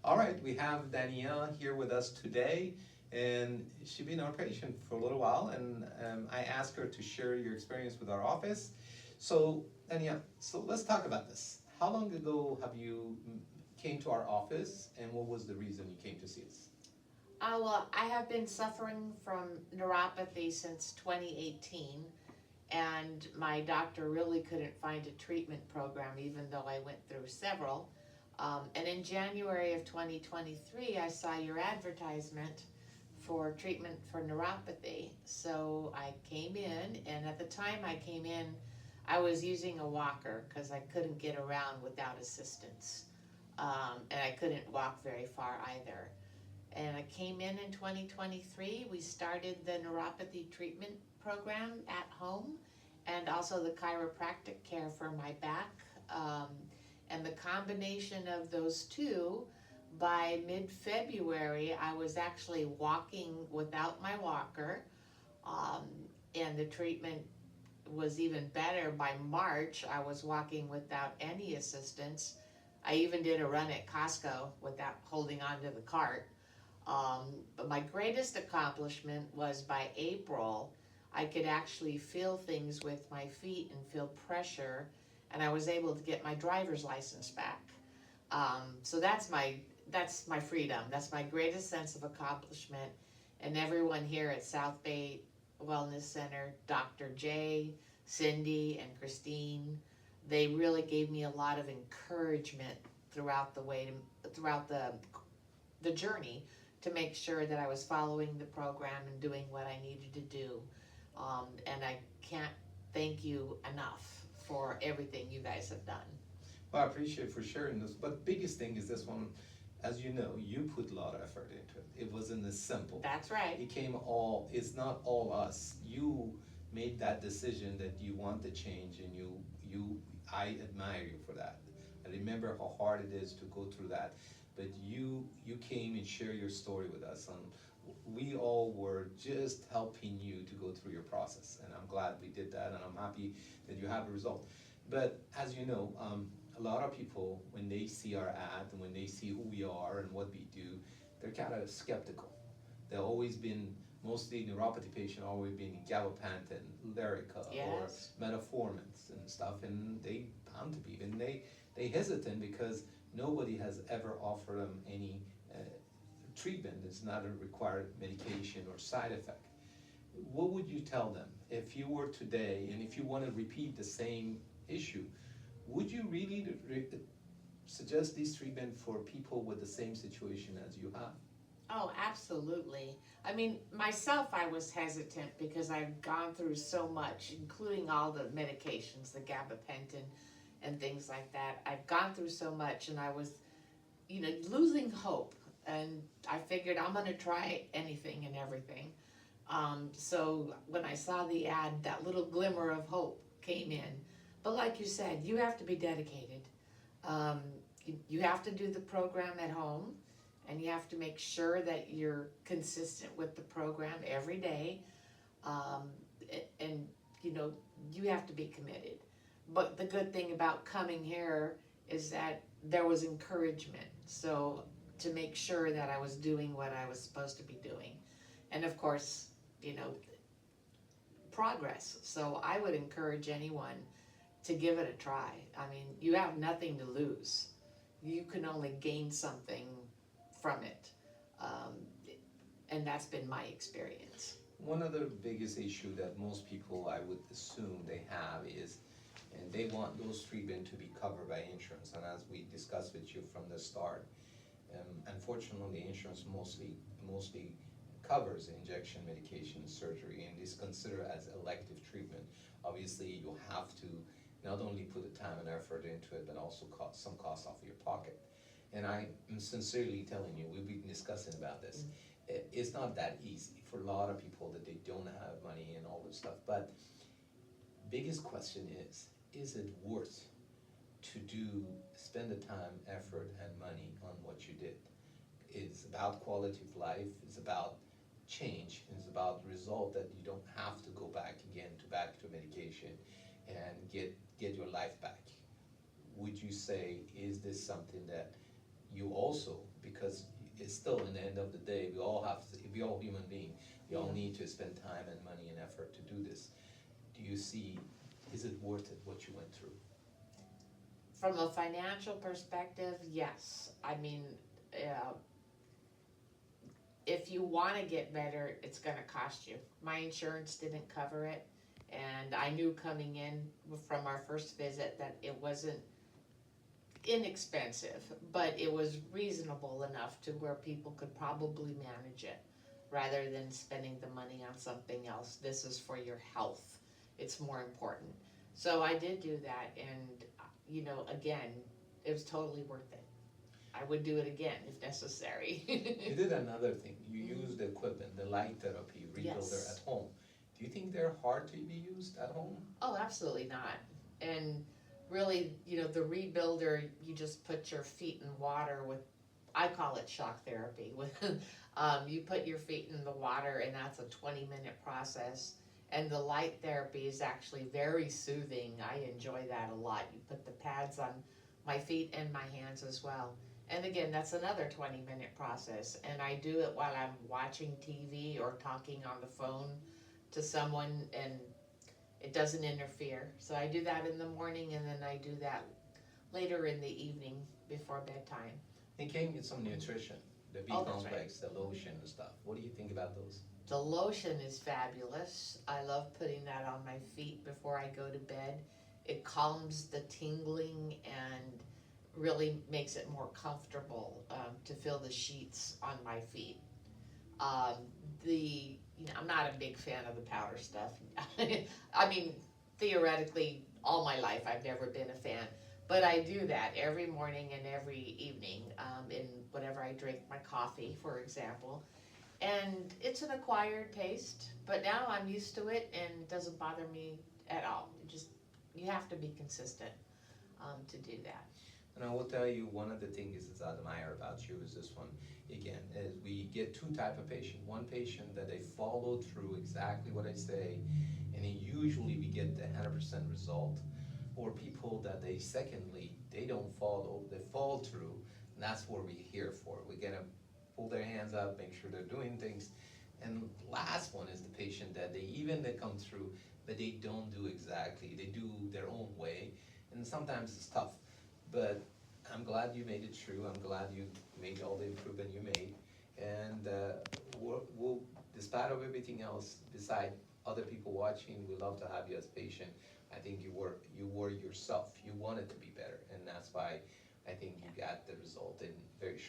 All right, we have Danielle here with us today, and she's been our patient for a little while, and I asked her to share your experience with our office. So, Danielle, so let's talk about this. How long ago have you came to our office, and what was the reason you came to see us? Well, I have been suffering from neuropathy since 2018, and my doctor really couldn't find a treatment program, even though I went through several. And in January of 2023, I saw your advertisement for treatment for neuropathy. So I came in, and at the time I came in, I was using a walker because I couldn't get around without assistance. And I couldn't walk very far either. And I came in 2023. We started the neuropathy treatment program at home and also the chiropractic care for my back. And the combination of those two, by mid-February, I was actually walking without my walker. Um, and the treatment was even better. By March, I was walking without any assistance. I even did a run at Costco without holding onto the cart. But my greatest accomplishment was by April, I could actually feel things with my feet and feel pressure, and I was able to get my driver's license back. So that's my freedom. That's my greatest sense of accomplishment. And everyone here at South Bay Wellness Center, Dr. J, Cindy, and Christine, they really gave me a lot of encouragement throughout throughout the journey to make sure that I was following the program and doing what I needed to do. And I can't thank you enough for everything you guys have done. Well, I appreciate for sharing this, but biggest thing is this one. As you know, you put a lot of effort into it. It wasn't as simple. That's right. It came all. It's not all us. You made that decision that you want the change, and you. I admire you for that. I remember how hard it is to go through that, but you came and share your story with us, and we all were just helping you to go through your process, and I'm glad we did that, and I'm happy that you have a result. But as you know, a lot of people, when they see our ad and when they see who we are and what we do, they're kind of skeptical. They've always been, mostly neuropathy patient, always been gabapentin, Lyrica, or Yes. metformins and stuff, and they bound to be, and they hesitant because nobody has ever offered them any treatment. It's not a required medication or side effect. What would you tell them if you were today, and if you want to repeat the same issue? Would you really suggest this treatment for people with the same situation as you have? Oh, absolutely. I mean, myself, I was hesitant because I've gone through so much, including all the medications, the gabapentin and things like that. I've gone through so much, and I was, losing hope. And I figured I'm going to try anything and everything. So when I saw the ad, that little glimmer of hope came in. But like you said, you have to be dedicated. Um, you have to do the program at home, and you have to make sure that you're consistent with the program every day. Um, and, you have to be committed. But the good thing about coming here is that there was encouragement. So to make sure that I was doing what I was supposed to be doing. And of course, progress. So I would encourage anyone to give it a try. I mean, you have nothing to lose. You can only gain something from it. Um, and that's been my experience. One of the biggest issue that most people, I would assume, they have is, and they want those treatment to be covered by insurance. And as we discussed with you from the start, unfortunately, insurance mostly covers injection, medication, surgery, and is considered as elective treatment. Obviously, you have to not only put the time and effort into it, but also some cost off of your pocket. And I am sincerely telling you, we've been discussing about this. It's not that easy for a lot of people that they don't have money and all this stuff. But biggest question is it worth to spend the time, effort, and money on what you did? It's about quality of life. It's about change. It's about result that you don't have to go back again back to medication and get your life back. Would you say, is this something that you also, because it's still, in the end of the day, we all have to, we all human beings, we all Yeah. need to spend time and money and effort to do this. Do you see, is it worth it, what you went through? From a financial perspective, yes. I mean, uh, if you wanna get better, it's gonna cost you. My insurance didn't cover it, and I knew coming in from our first visit that it wasn't inexpensive, but it was reasonable enough to where people could probably manage it, rather than spending the money on something else. This is for your health, it's more important. So I did do that, and, you know, again, it was totally worth it. I would do it again if necessary. You did another thing, you used the equipment, the light therapy rebuilder Yes. at home. Do you think they're hard to be used at home? Oh, absolutely not. And really, you know, the rebuilder, you just put your feet in water with, I call it shock therapy. With, you put your feet in the water, and that's a 20-minute process. And the light therapy is actually very soothing. I enjoy that a lot. You put the pads on my feet and my hands as well. And again, that's another 20-minute process. And I do it while I'm watching TV or talking on the phone to someone, and it doesn't interfere. So I do that in the morning, and then I do that later in the evening before bedtime. It came with some nutrition, the B Oh, that's right. complex, the lotion and stuff. What do you think about those? The lotion is fabulous. I love putting that on my feet before I go to bed. It calms the tingling and really makes it more comfortable to feel the sheets on my feet. Um, I'm not a big fan of the powder stuff. I mean, theoretically, all my life I've never been a fan, but I do that every morning and every evening in whenever I drink my coffee, for example. And it's an acquired taste, but now I'm used to it and it doesn't bother me at all. You have to be consistent to do that. And I will tell you, one of the things is I admire about you is this one. Again, is we get two type of patient. One patient that they follow through exactly what I say, and then usually we get the 100% result. Or people that they don't follow, they fall through, and that's what we're here for. We're gonna pull their hands up, make sure they're doing things. And last one is the patient that they come through, but they don't do exactly, they do their own way, and sometimes it's tough. But I'm glad you made it through, I'm glad you made all the improvement you made, and we'll, despite of everything else, beside other people watching, we love to have you as patient. I think you were yourself, you wanted to be better, and that's why I think you got the result in very short